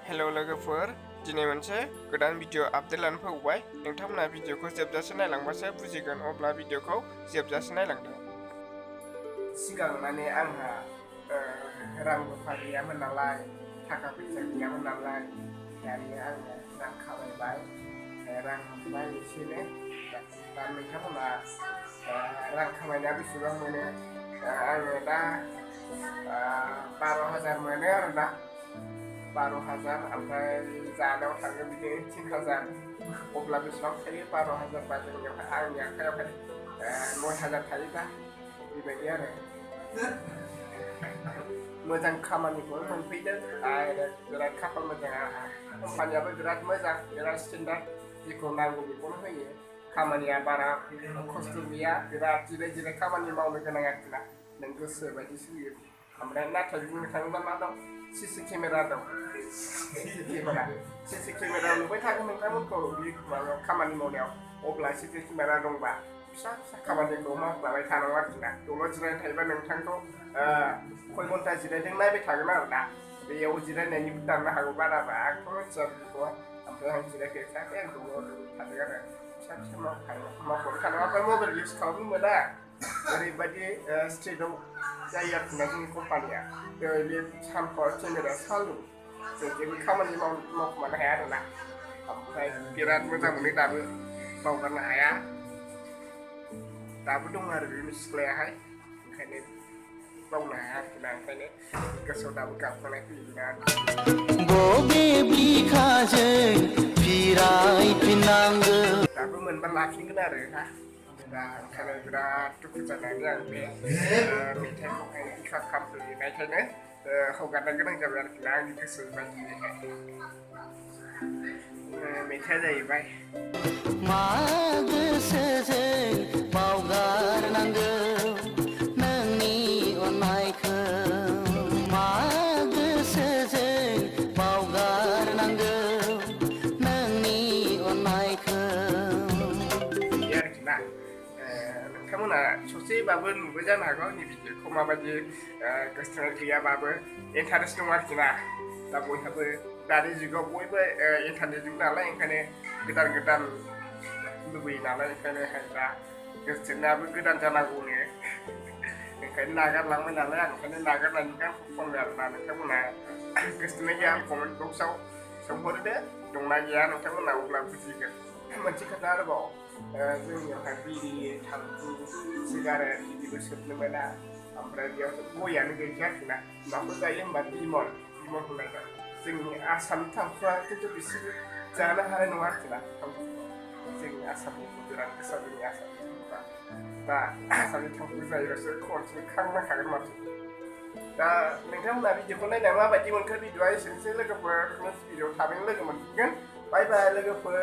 हेल' लोगोफोर दिनै मोनसे गोदान भिडिअ आपडेट लानो फैबाय नोंथांमोना भिडिअखौ जोबजासे नायलांबासो बुजिगोन अब्ला भिडिअखौ जोबजासे नायलांदो सिगां माने आंहा रां रुफा गैयामोन नालाय थाखा फैसा गैयामोन नालाय दानिया आङो रां खामायबाय रां मोनबाय एसेनो दा नोंथांमोना रां खामायनाया बेसेबां मोनो आङो दा 12,000 मोनो आरोना 12,000 ओमफ्राय जानायाव थाङो बिदिनो 3,000 अब्ला बेसेबां थायो 12,000 बा जोंनियावहाय आंनि आखायावहाय 9,000 थायोबा बेबायदि आरो मोजां खामानिखौ मोनफैदों आरो बिराद खाफाल मोजां आंहा कम्पानियाबो बिराद मोजां बिराद स्टेन्डार्ड जेखौ नांगौ बेखौनो होयो खामानिया बारा खस्थ' गैया बिराद जिराय जिराय खामानि मावनो गोनां आरोखि ना नों गोसो बायदि सोलियो ओमफ्राय नाथाय बुंनो थाङोब्ला मा दं सीसी केमेरा दं सीसी केमेरा नुबाय थागोन नोंथांमोनखौ माबायाव खामानि मावनायाव अब्ला सीसी केमेरा दंबा फिसा फिसा खामानिखौ मावलांबाय थानांगौ आरोखि ना दलर जिरायना थायोबा नोंथांखौ खय घन्टा जिरायदों नायबाय थागोन आरो ना बेयाव जिरायनायनिबो दाननो हागौ बाराबा आंथ' मिथिया बेखौ ओमफ्राय आं जिरायफेरखायाखै आं दलर थादों आरो फिसा फिसा मावख'बाय थानांगौ ओमफ्राय मबाइल इउज खालामनो मोना ओरैबायदि स्ट्रिक्टआव जायो आरोखि ना जोंनि कम्पानिया बे सानफोर केमेरा चालु जों जेबो खामानि मावखोमानो हाया आरोना ओमफ्राय बिराद मोजां मोनो दाबो बावगारनो हाया दाबो दं आरो बे सिख्लायाहाय ओंखायनो बावनो हाया आरोखि ना ओंखायनो गोसोआव दाबो गाबखांनाय फैयो बिराद दाबो मोनबा लाफिनगोन आरो ना दा ओंखायनो बिराद दुखु जानानै आं बे मेथाइखौहाय बिखा खामफैनायखायनो हगारनो गोनां जाबाय आरोखि ना आंनि गोसो बायदियैहाय मेथाइया जाहैबाय मा गोसोजों बावगारनांगौ नोंनि अननायखौ मा गोसोजों बावगारनांगौ नोंनि अननायखौ बिदि आरोखि ना नोंथांमोना ससेबाबो नुबाय जानो हागौ आंनि भिडिअखौ माबायदि गोसोथोनाय गैयाबाबो इन्टारेस्ट दं आरोखि ना दा बयहाबो दानि जुगाव बयबो इन्टारनेट जुग नालाय ओंखायनो गोदान गोदान लुबैयो नालाय ओंखायनो दा गोसोथोनायाबो गोदान जानांगौनो ओंखायनो नागारलांबाय नालाय आं ओंखायनो नागारनायनि गानखौ खनो आरोना नोंथांमोना गोसोथोनाय गैया कमेन्ट बक्सआव सोंहरदो दंना गैया नोंथांमोना अब्ला बुजिगोन मोनसे खोथा आरोबाव जोंनियावहाय बिरि थांखु सिगारेट बिदिबो सोबनो मोना ओमफ्राय बेयावथ' गयानो गैखाया आरोखि ना माखौ जायो होनबा बिमल होननाय जोंनि आसामनि थांखुआ खिन्थु बिसोरो जानो हानाय नङा आरोखि ना जोंनि आसामनिखौ बिराद गोसा जोंनि आसामनि थांखुआ दा आसामनि थांखु जायोबासो खनसे खांनांखागोन माथो दा नोंथांमोना भिडिअखौ नायना माबायदि मोनखो भिडिअआ एसेनोसै लोगोफोर नेक्स्ट भिडिअ थाबैनो लोगो मोनफिनगोन बाय बाय लोगोफोर